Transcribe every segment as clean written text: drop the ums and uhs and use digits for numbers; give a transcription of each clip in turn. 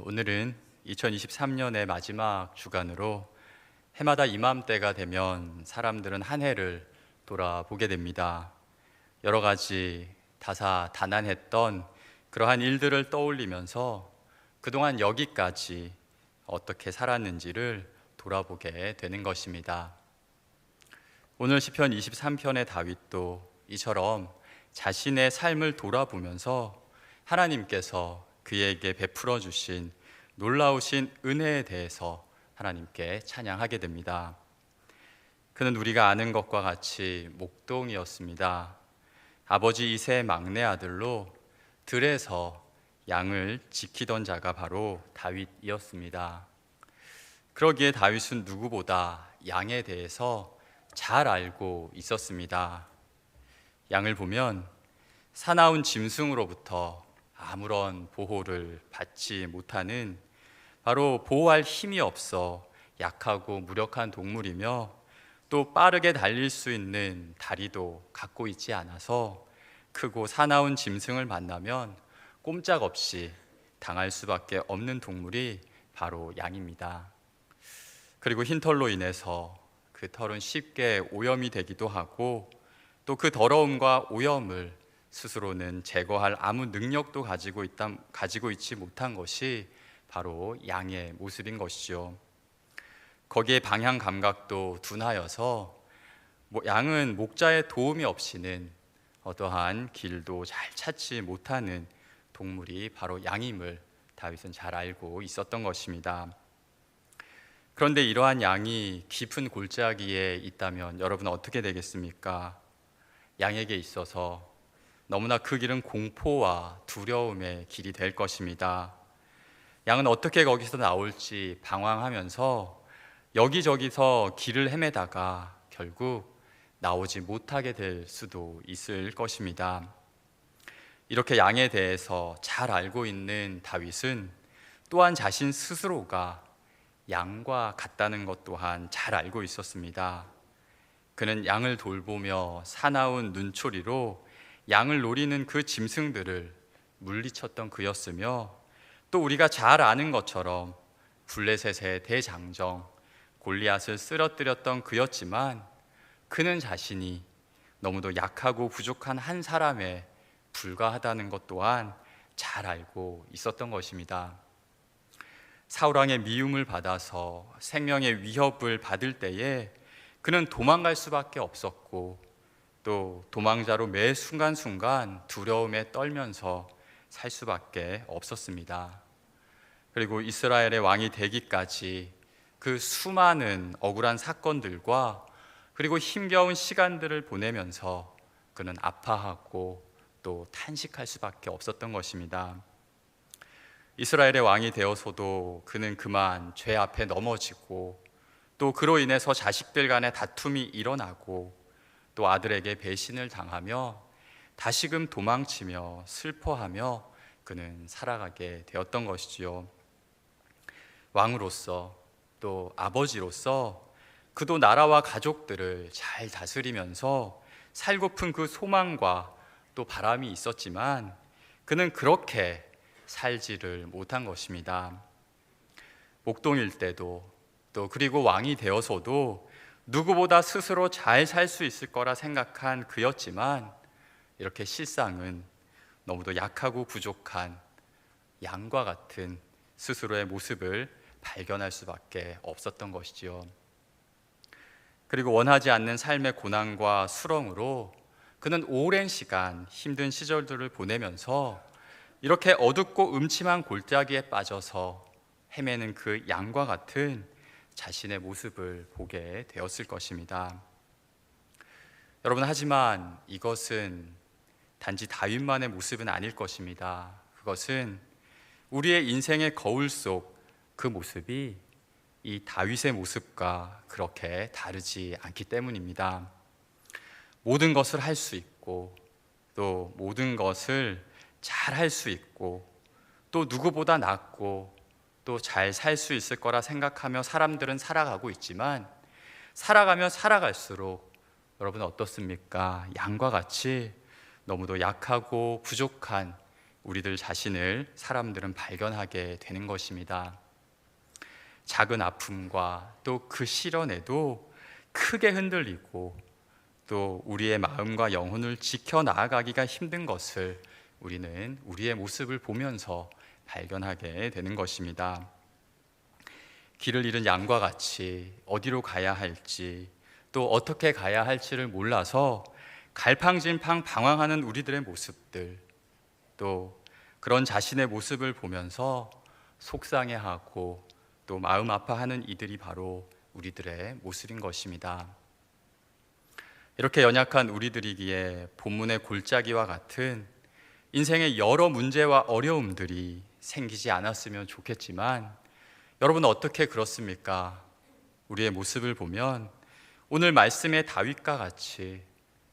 오늘은 2023년의 마지막 주간으로 해마다 이맘때가 되면 사람들은 한 해를 돌아보게 됩니다. 여러 가지 다사다난했던 그러한 일들을 떠올리면서 그동안 여기까지 어떻게 살았는지를 돌아보게 되는 것입니다. 오늘 시편 23편의 다윗도 이처럼 자신의 삶을 돌아보면서 하나님께서 그에게 베풀어 주신 놀라우신 은혜에 대해서 하나님께 찬양하게 됩니다. 그는 우리가 아는 것과 같이 목동이었습니다. 아버지 이새의 막내 아들로 들에서 양을 지키던 자가 바로 다윗이었습니다. 그러기에 다윗은 누구보다 양에 대해서 잘 알고 있었습니다. 양을 보면 사나운 짐승으로부터 아무런 보호를 받지 못하는, 바로 보호할 힘이 없어 약하고 무력한 동물이며 또 빠르게 달릴 수 있는 다리도 갖고 있지 않아서 크고 사나운 짐승을 만나면 꼼짝없이 당할 수밖에 없는 동물이 바로 양입니다. 그리고 흰 털로 인해서 그 털은 쉽게 오염이 되기도 하고 또 그 더러움과 오염을 스스로는 제거할 아무 능력도 가지고 있지 못한 것이 바로 양의 모습인 것이죠. 거기에 방향 감각도 둔하여서 양은 목자의 도움이 없이는 어떠한 길도 잘 찾지 못하는 동물이 바로 양임을 다윗은 잘 알고 있었던 것입니다. 그런데 이러한 양이 깊은 골짜기에 있다면 여러분 어떻게 되겠습니까? 양에게 있어서 너무나 그 길은 공포와 두려움의 길이 될 것입니다. 양은 어떻게 거기서 나올지 방황하면서 여기저기서 길을 헤매다가 결국 나오지 못하게 될 수도 있을 것입니다. 이렇게 양에 대해서 잘 알고 있는 다윗은 또한 자신 스스로가 양과 같다는 것 또한 잘 알고 있었습니다. 그는 양을 돌보며 사나운 눈초리로 양을 노리는 그 짐승들을 물리쳤던 그였으며 또 우리가 잘 아는 것처럼 블레셋의 대장정 골리앗을 쓰러뜨렸던 그였지만 그는 자신이 너무도 약하고 부족한 한 사람에 불과하다는 것 또한 잘 알고 있었던 것입니다. 사울왕의 미움을 받아서 생명의 위협을 받을 때에 그는 도망갈 수밖에 없었고 또 도망자로 매 순간순간 두려움에 떨면서 살 수밖에 없었습니다. 그리고 이스라엘의 왕이 되기까지 그 수많은 억울한 사건들과 그리고 힘겨운 시간들을 보내면서 그는 아파하고 또 탄식할 수밖에 없었던 것입니다. 이스라엘의 왕이 되어서도 그는 그만 죄 앞에 넘어지고 또 그로 인해서 자식들 간의 다툼이 일어나고 또 아들에게 배신을 당하며 다시금 도망치며 슬퍼하며 그는 살아가게 되었던 것이지요. 왕으로서 또 아버지로서 그도 나라와 가족들을 잘 다스리면서 살고픈 그 소망과 또 바람이 있었지만 그는 그렇게 살지를 못한 것입니다. 목동일 때도 또 그리고 왕이 되어서도 누구보다 스스로 잘 살 수 있을 거라 생각한 그였지만 이렇게 실상은 너무도 약하고 부족한 양과 같은 스스로의 모습을 발견할 수밖에 없었던 것이지요. 그리고 원하지 않는 삶의 고난과 수렁으로 그는 오랜 시간 힘든 시절들을 보내면서 이렇게 어둡고 음침한 골짜기에 빠져서 헤매는 그 양과 같은 자신의 모습을 보게 되었을 것입니다. 여러분, 하지만 이것은 단지 다윗만의 모습은 아닐 것입니다. 그것은 우리의 인생의 거울 속 그 모습이 이 다윗의 모습과 그렇게 다르지 않기 때문입니다. 모든 것을 할 수 있고 또 모든 것을 잘 할 수 있고 또 누구보다 낫고 또 잘 살 수 있을 거라 생각하며 사람들은 살아가고 있지만 살아가면 살아갈수록 여러분 어떻습니까? 양과 같이 너무도 약하고 부족한 우리들 자신을 사람들은 발견하게 되는 것입니다. 작은 아픔과 또 그 시련에도 크게 흔들리고 또 우리의 마음과 영혼을 지켜나가기가 힘든 것을 우리는 우리의 모습을 보면서 발견하게 되는 것입니다. 길을 잃은 양과 같이 어디로 가야 할지 또 어떻게 가야 할지를 몰라서 갈팡질팡 방황하는 우리들의 모습들, 또 그런 자신의 모습을 보면서 속상해하고 또 마음 아파하는 이들이 바로 우리들의 모습인 것입니다. 이렇게 연약한 우리들이기에 본문의 골짜기와 같은 인생의 여러 문제와 어려움들이 생기지 않았으면 좋겠지만, 여러분 어떻게 그렇습니까? 우리의 모습을 보면 오늘 말씀의 다윗과 같이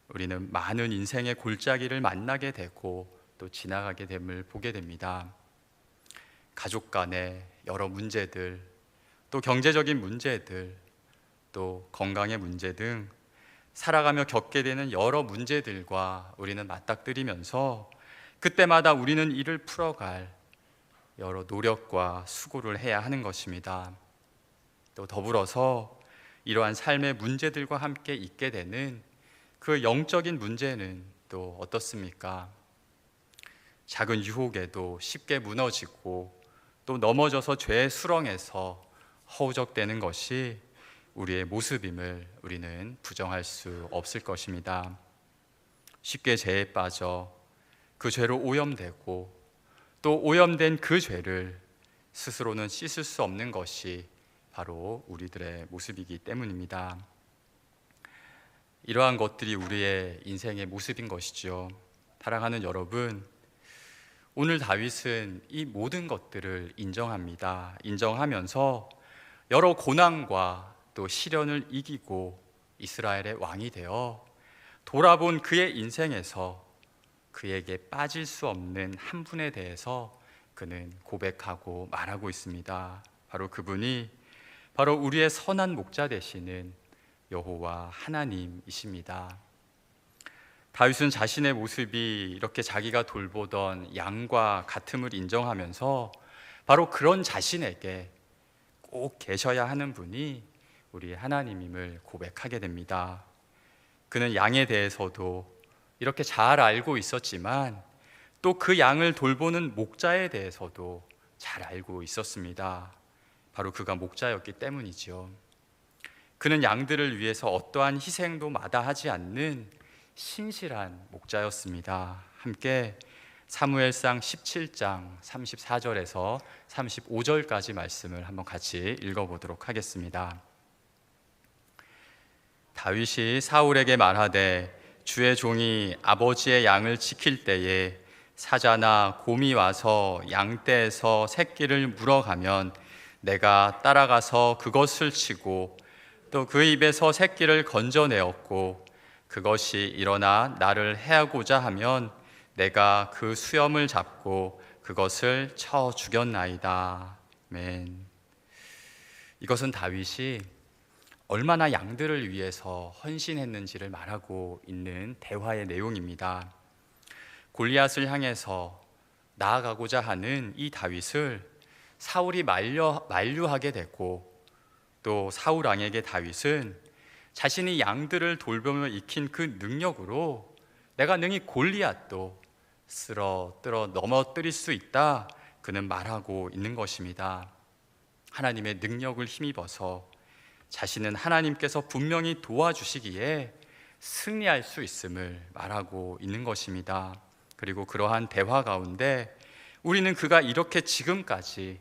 우리는 많은 인생의 골짜기를 만나게 되고 또 지나가게 됨을 보게 됩니다. 가족 간의 여러 문제들, 또 경제적인 문제들, 또 건강의 문제 등 살아가며 겪게 되는 여러 문제들과 우리는 맞닥뜨리면서 그때마다 우리는 이를 풀어갈 여러 노력과 수고를 해야 하는 것입니다. 또 더불어서 이러한 삶의 문제들과 함께 있게 되는 그 영적인 문제는 또 어떻습니까? 작은 유혹에도 쉽게 무너지고 또 넘어져서 죄의 수렁에서 허우적대는 것이 우리의 모습임을 우리는 부정할 수 없을 것입니다. 쉽게 죄에 빠져 그 죄로 오염되고 또 오염된 그 죄를 스스로는 씻을 수 없는 것이 바로 우리들의 모습이기 때문입니다. 이러한 것들이 우리의 인생의 모습인 것이죠. 사랑하는 여러분, 오늘 다윗은 이 모든 것들을 인정합니다. 인정하면서 여러 고난과 또 시련을 이기고 이스라엘의 왕이 되어 돌아본 그의 인생에서 그에게 빠질 수 없는 한 분에 대해서 그는 고백하고 말하고 있습니다. 바로 그분이 바로 우리의 선한 목자 되시는 여호와 하나님이십니다. 다윗은 자신의 모습이 이렇게 자기가 돌보던 양과 같음을 인정하면서 바로 그런 자신에게 꼭 계셔야 하는 분이 우리 하나님임을 고백하게 됩니다. 그는 양에 대해서도 이렇게 잘 알고 있었지만 또 그 양을 돌보는 목자에 대해서도 잘 알고 있었습니다. 바로 그가 목자였기 때문이죠. 그는 양들을 위해서 어떠한 희생도 마다하지 않는 신실한 목자였습니다. 함께 사무엘상 17장 34절에서 35절까지 말씀을 한번 같이 읽어보도록 하겠습니다. 다윗이 사울에게 말하되 주의 종이 아버지의 양을 지킬 때에 사자나 곰이 와서 양떼에서 새끼를 물어가면 내가 따라가서 그것을 치고 또 그 입에서 새끼를 건져내었고 그것이 일어나 나를 해하고자 하면 내가 그 수염을 잡고 그것을 쳐 죽였나이다. 아멘. 이것은 다윗이 얼마나 양들을 위해서 헌신했는지를 말하고 있는 대화의 내용입니다. 골리앗을 향해서 나아가고자 하는 이 다윗을 사울이 만류하게 됐고 또 사울 왕에게 다윗은 자신이 양들을 돌보며 익힌 그 능력으로 내가 능히 골리앗도 쓰러뜨려 넘어뜨릴 수 있다, 그는 말하고 있는 것입니다. 하나님의 능력을 힘입어서 자신은 하나님께서 분명히 도와주시기에 승리할 수 있음을 말하고 있는 것입니다. 그리고 그러한 대화 가운데 우리는 그가 이렇게 지금까지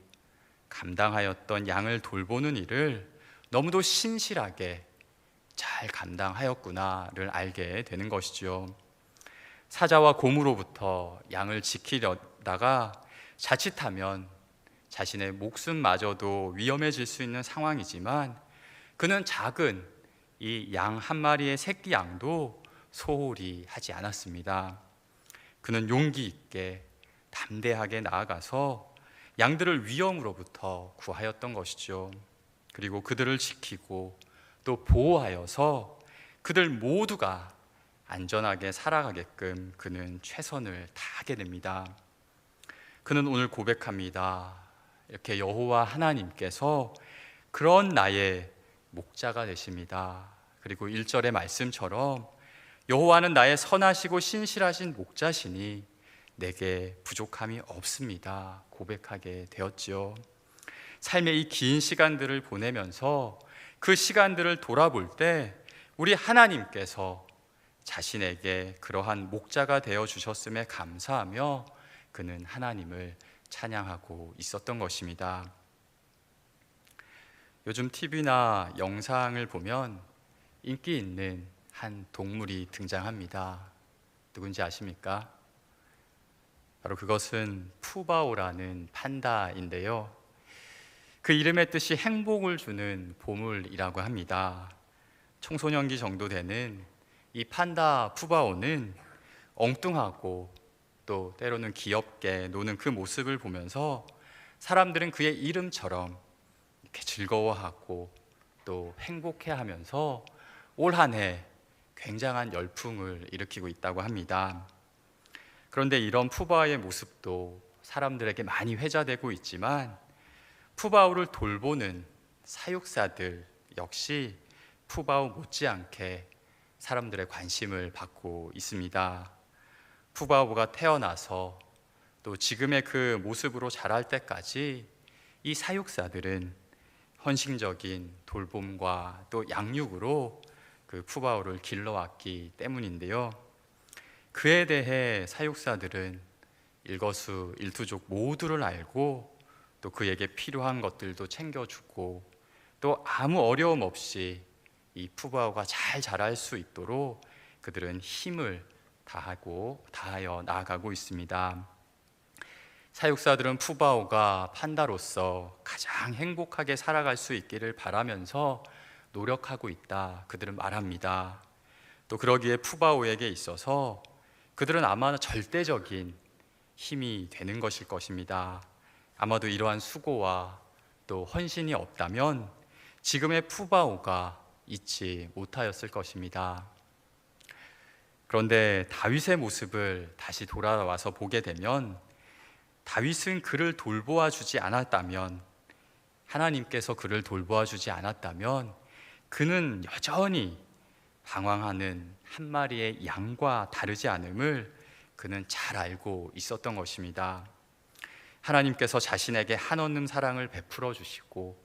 감당하였던 양을 돌보는 일을 너무도 신실하게 잘 감당하였구나를 알게 되는 것이죠. 사자와 곰으로부터 양을 지키려다가 자칫하면 자신의 목숨마저도 위험해질 수 있는 상황이지만 그는 작은 이 양 한 마리의 새끼 양도 소홀히 하지 않았습니다. 그는 용기 있게 담대하게 나아가서 양들을 위험으로부터 구하였던 것이죠. 그리고 그들을 지키고 또 보호하여서 그들 모두가 안전하게 살아가게끔 그는 최선을 다하게 됩니다. 그는 오늘 고백합니다. 이렇게 여호와 하나님께서 그런 나의 목자가 되십니다. 그리고 1절의 말씀처럼 여호와는 나의 선하시고 신실하신 목자시니 내게 부족함이 없습니다. 고백하게 되었지요. 삶의 이 긴 시간들을 보내면서 그 시간들을 돌아볼 때 우리 하나님께서 자신에게 그러한 목자가 되어 주셨음에 감사하며 그는 하나님을 찬양하고 있었던 것입니다. 요즘 TV나 영상을 보면 인기 있는 한 동물이 등장합니다. 누군지 아십니까? 바로 그것은 푸바오라는 판다인데요. 그 이름의 뜻이 행복을 주는 보물이라고 합니다. 청소년기 정도 되는 이 판다 푸바오는 엉뚱하고 또 때로는 귀엽게 노는 그 모습을 보면서 사람들은 그의 이름처럼 이렇게 즐거워하고 또 행복해하면서 올 한 해 굉장한 열풍을 일으키고 있다고 합니다. 그런데 이런 푸바오의 모습도 사람들에게 많이 회자되고 있지만 푸바오를 돌보는 사육사들 역시 푸바오 못지않게 사람들의 관심을 받고 있습니다. 푸바오가 태어나서 또 지금의 그 모습으로 자랄 때까지 이 사육사들은 헌신적인 돌봄과 또 양육으로 그 푸바오를 길러왔기 때문인데요. 그에 대해 사육사들은 일거수일투족 모두를 알고 또 그에게 필요한 것들도 챙겨주고 또 아무 어려움 없이 이 푸바오가 잘 자랄 수 있도록 그들은 힘을 다하여 나아가고 있습니다. 사육사들은 푸바오가 판다로서 가장 행복하게 살아갈 수 있기를 바라면서 노력하고 있다, 그들은 말합니다. 또 그러기에 푸바오에게 있어서 그들은 아마 절대적인 힘이 되는 것일 것입니다. 아마도 이러한 수고와 또 헌신이 없다면 지금의 푸바오가 있지 못하였을 것입니다. 그런데 다윗의 모습을 다시 돌아와서 보게 되면 다윗은 그를 돌보아 주지 않았다면, 하나님께서 그를 돌보아 주지 않았다면 그는 여전히 방황하는 한 마리의 양과 다르지 않음을 그는 잘 알고 있었던 것입니다. 하나님께서 자신에게 한없는 사랑을 베풀어 주시고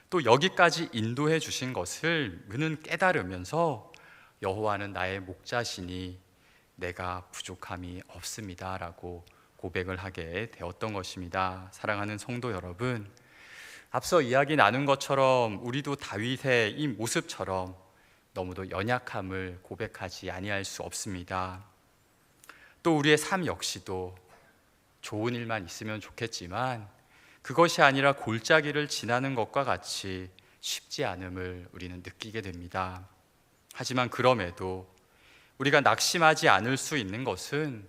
또 여기까지 인도해 주신 것을 그는 깨달으면서 여호와는 나의 목자시니 내가 부족함이 없습니다 라고 고백을 하게 되었던 것입니다. 사랑하는 성도 여러분, 앞서 이야기 나눈 것처럼 우리도 다윗의 이 모습처럼 너무도 연약함을 고백하지 아니할 수 없습니다. 또 우리의 삶 역시도 좋은 일만 있으면 좋겠지만 그것이 아니라 골짜기를 지나는 것과 같이 쉽지 않음을 우리는 느끼게 됩니다. 하지만 그럼에도 우리가 낙심하지 않을 수 있는 것은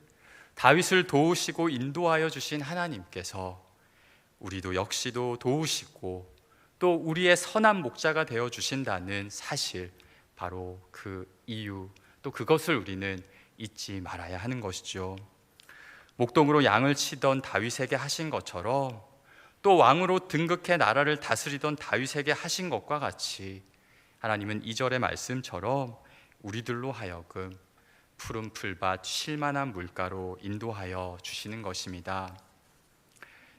다윗을 도우시고 인도하여 주신 하나님께서 우리도 역시도 도우시고 또 우리의 선한 목자가 되어 주신다는 사실, 바로 그 이유, 또 그것을 우리는 잊지 말아야 하는 것이죠. 목동으로 양을 치던 다윗에게 하신 것처럼 또 왕으로 등극해 나라를 다스리던 다윗에게 하신 것과 같이 하나님은 2절의 말씀처럼 우리들로 하여금 푸른 풀밭 쉴만한 물가로 인도하여 주시는 것입니다.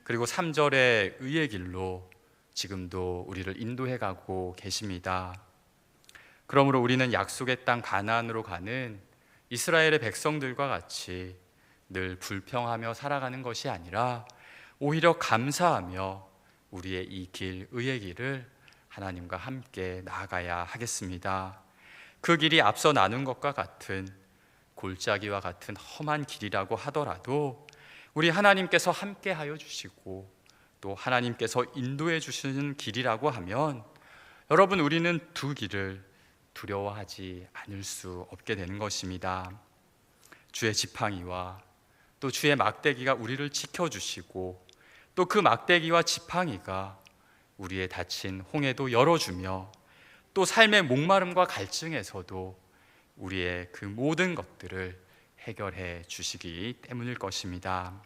그리고 3절의 의의 길로 지금도 우리를 인도해 가고 계십니다. 그러므로 우리는 약속의 땅 가나안으로 가는 이스라엘의 백성들과 같이 늘 불평하며 살아가는 것이 아니라 오히려 감사하며 우리의 이 길, 의의 길을 하나님과 함께 나아가야 하겠습니다. 그 길이 앞서 나눈 것과 같은 골짜기와 같은 험한 길이라고 하더라도 우리 하나님께서 함께 하여 주시고 또 하나님께서 인도해 주시는 길이라고 하면 여러분, 우리는 두 길을 두려워하지 않을 수 없게 되는 것입니다. 주의 지팡이와 또 주의 막대기가 우리를 지켜주시고 또 그 막대기와 지팡이가 우리의 닫힌 홍해도 열어주며 또 삶의 목마름과 갈증에서도 우리의 그 모든 것들을 해결해 주시기 때문일 것입니다.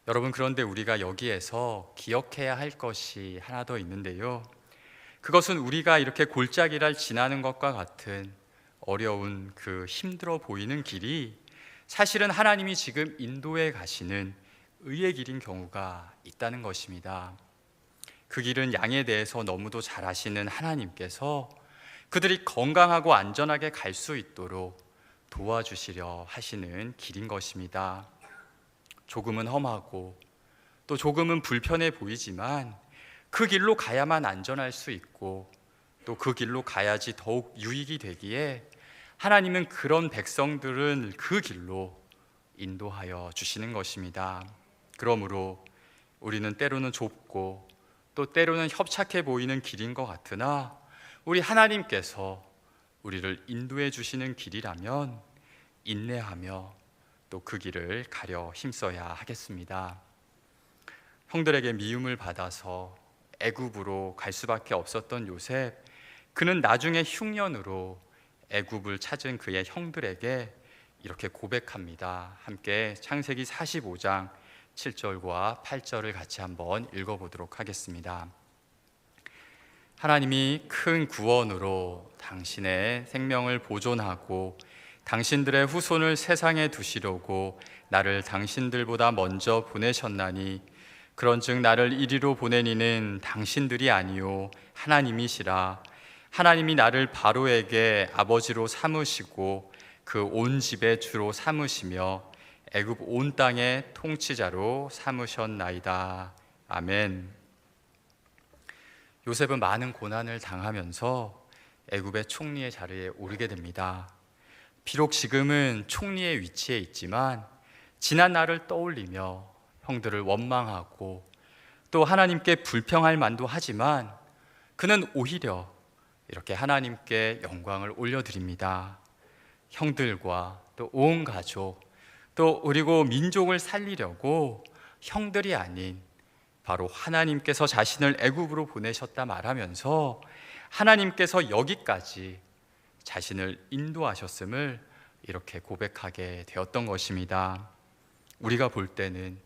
여러분, 그런데 우리가 여기에서 기억해야 할 것이 하나 더 있는데요. 그것은 우리가 이렇게 골짜기를 지나는 것과 같은 어려운 그 힘들어 보이는 길이 사실은 하나님이 지금 인도해 가시는 의의 길인 경우가 있다는 것입니다. 그 길은 양에 대해서 너무도 잘 아시는 하나님께서 그들이 건강하고 안전하게 갈 수 있도록 도와주시려 하시는 길인 것입니다. 조금은 험하고 또 조금은 불편해 보이지만 그 길로 가야만 안전할 수 있고 또 그 길로 가야지 더욱 유익이 되기에 하나님은 그런 백성들은 그 길로 인도하여 주시는 것입니다. 그러므로 우리는 때로는 좁고 또 때로는 협착해 보이는 길인 것 같으나 우리 하나님께서 우리를 인도해 주시는 길이라면 인내하며 또 그 길을 가려 힘써야 하겠습니다. 형들에게 미움을 받아서 애굽으로 갈 수밖에 없었던 요셉, 그는 나중에 흉년으로 애굽을 찾은 그의 형들에게 이렇게 고백합니다. 함께 창세기 45장 7절과 8절을 같이 한번 읽어보도록 하겠습니다. 하나님이 큰 구원으로 당신의 생명을 보존하고 당신들의 후손을 세상에 두시려고 나를 당신들보다 먼저 보내셨나니 그런즉 나를 이리로 보낸 이는 당신들이 아니요 하나님이시라. 하나님이 나를 바로에게 아버지로 삼으시고 그 온 집의 주로 삼으시며 애굽 온 땅의 통치자로 삼으셨나이다. 아멘. 요셉은 많은 고난을 당하면서 애굽의 총리의 자리에 오르게 됩니다. 비록 지금은 총리의 위치에 있지만 지난 날을 떠올리며 형들을 원망하고 또 하나님께 불평할 만도 하지만 그는 오히려 이렇게 하나님께 영광을 올려드립니다. 형들과 또 온 가족 또 그리고 민족을 살리려고 형들이 아닌 바로 하나님께서 자신을 애굽으로 보내셨다 말하면서 하나님께서 여기까지 자신을 인도하셨음을 이렇게 고백하게 되었던 것입니다. 우리가 볼 때는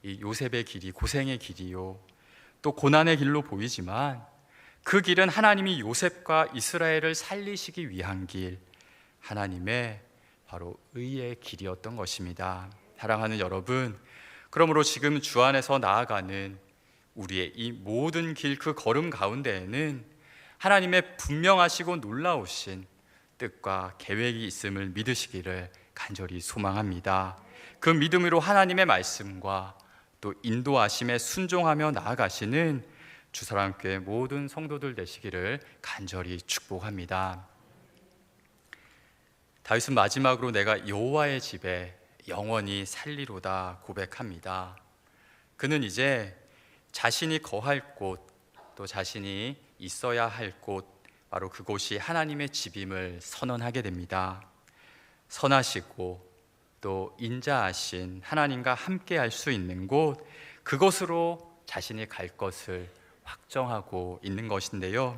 이 요셉의 길이 고생의 길이요 또 고난의 길로 보이지만 그 길은 하나님이 요셉과 이스라엘을 살리시기 위한 길, 하나님의 바로 의의 길이었던 것입니다. 사랑하는 여러분, 그러므로 지금 주 안에서 나아가는 우리의 이 모든 길 그 걸음 가운데에는 하나님의 분명하시고 놀라우신 뜻과 계획이 있음을 믿으시기를 간절히 소망합니다. 그 믿음으로 하나님의 말씀과 또 인도하심에 순종하며 나아가시는 주사랑교회 모든 성도들 되시기를 간절히 축복합니다. 다윗은 마지막으로 내가 여호와의 집에 영원히 살리로다 고백합니다. 그는 이제 자신이 거할 곳, 또 자신이 있어야 할 곳, 바로 그곳이 하나님의 집임을 선언하게 됩니다. 선하시고 또 인자하신 하나님과 함께 할 수 있는 곳, 그곳으로 자신이 갈 것을 확정하고 있는 것인데요.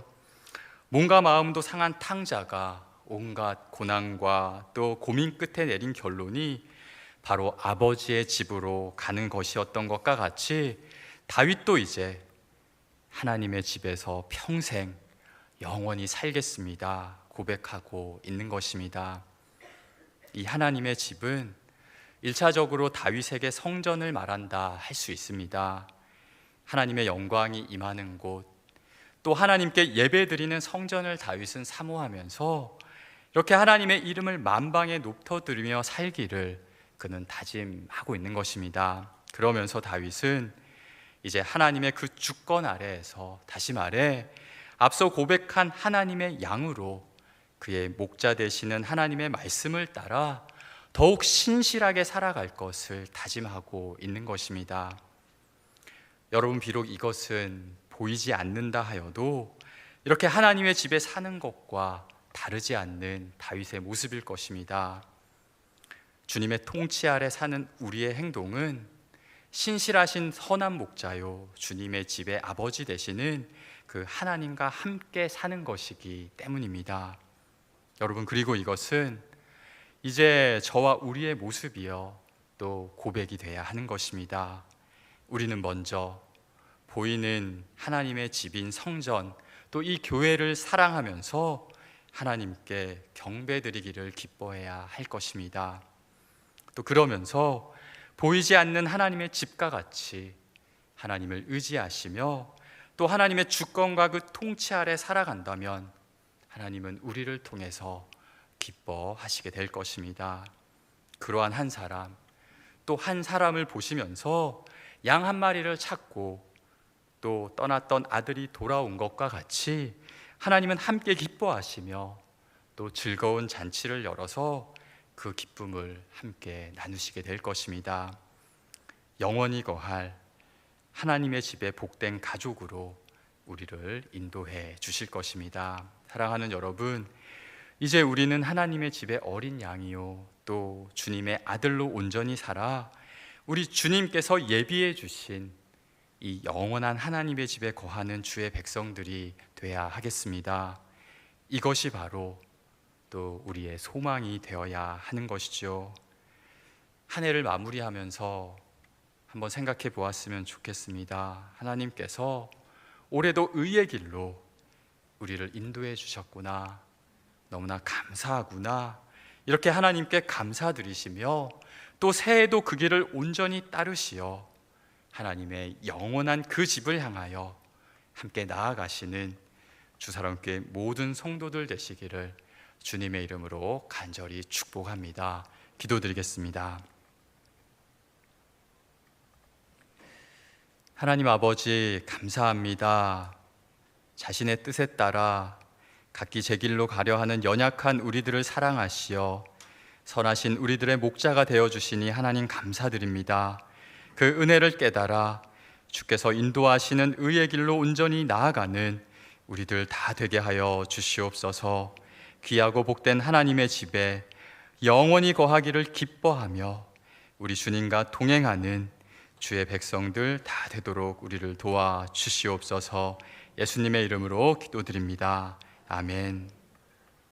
몸과 마음도 상한 탕자가 온갖 고난과 또 고민 끝에 내린 결론이 바로 아버지의 집으로 가는 것이었던 것과 같이 다윗도 이제 하나님의 집에서 평생 영원히 살겠습니다 고백하고 있는 것입니다. 이 하나님의 집은 1차적으로 다윗에게 성전을 말한다 할 수 있습니다. 하나님의 영광이 임하는 곳, 또 하나님께 예배드리는 성전을 다윗은 사모하면서 이렇게 하나님의 이름을 만방에 높여드리며 살기를 그는 다짐하고 있는 것입니다. 그러면서 다윗은 이제 하나님의 그 주권 아래에서, 다시 말해 앞서 고백한 하나님의 양으로 그의 목자 되시는 하나님의 말씀을 따라 더욱 신실하게 살아갈 것을 다짐하고 있는 것입니다. 여러분, 비록 이것은 보이지 않는다 하여도 이렇게 하나님의 집에 사는 것과 다르지 않는 다윗의 모습일 것입니다. 주님의 통치 아래 사는 우리의 행동은 신실하신 선한 목자요 주님의 집의 아버지 되시는 그 하나님과 함께 사는 것이기 때문입니다. 여러분, 그리고 이것은 이제 저와 우리의 모습이요 또 고백이 돼야 하는 것입니다. 우리는 먼저 보이는 하나님의 집인 성전, 또 이 교회를 사랑하면서 하나님께 경배드리기를 기뻐해야 할 것입니다. 또 그러면서 보이지 않는 하나님의 집과 같이 하나님을 의지하시며 또 하나님의 주권과 그 통치 아래 살아간다면 하나님은 우리를 통해서 기뻐하시게 될 것입니다. 그러한 한 사람, 또 한 사람을 보시면서 양 한 마리를 찾고 또 떠났던 아들이 돌아온 것과 같이 하나님은 함께 기뻐하시며 또 즐거운 잔치를 열어서 그 기쁨을 함께 나누시게 될 것입니다. 영원히 거할 하나님의 집에 복된 가족으로 우리를 인도해 주실 것입니다. 사랑하는 여러분, 이제 우리는 하나님의 집의 어린 양이요 또 주님의 아들로 온전히 살아 우리 주님께서 예비해 주신 이 영원한 하나님의 집에 거하는 주의 백성들이 되어야 하겠습니다. 이것이 바로 또 우리의 소망이 되어야 하는 것이죠. 한 해를 마무리하면서 한번 생각해 보았으면 좋겠습니다. 하나님께서 올해도 의의 길로 우리를 인도해 주셨구나, 너무나 감사하구나, 이렇게 하나님께 감사드리시며 또 새해에도 그 길을 온전히 따르시어 하나님의 영원한 그 집을 향하여 함께 나아가시는 주사랑교회 모든 성도들 되시기를 주님의 이름으로 간절히 축복합니다. 기도드리겠습니다. 하나님 아버지, 감사합니다. 자신의 뜻에 따라 각기 제 길로 가려 하는 연약한 우리들을 사랑하시어 선하신 우리들의 목자가 되어주시니 하나님 감사드립니다. 그 은혜를 깨달아 주께서 인도하시는 의의 길로 온전히 나아가는 우리들 다 되게 하여 주시옵소서. 귀하고 복된 하나님의 집에 영원히 거하기를 기뻐하며 우리 주님과 동행하는 주의 백성들 다 되도록 우리를 도와 주시옵소서. 예수님의 이름으로 기도드립니다. 아멘.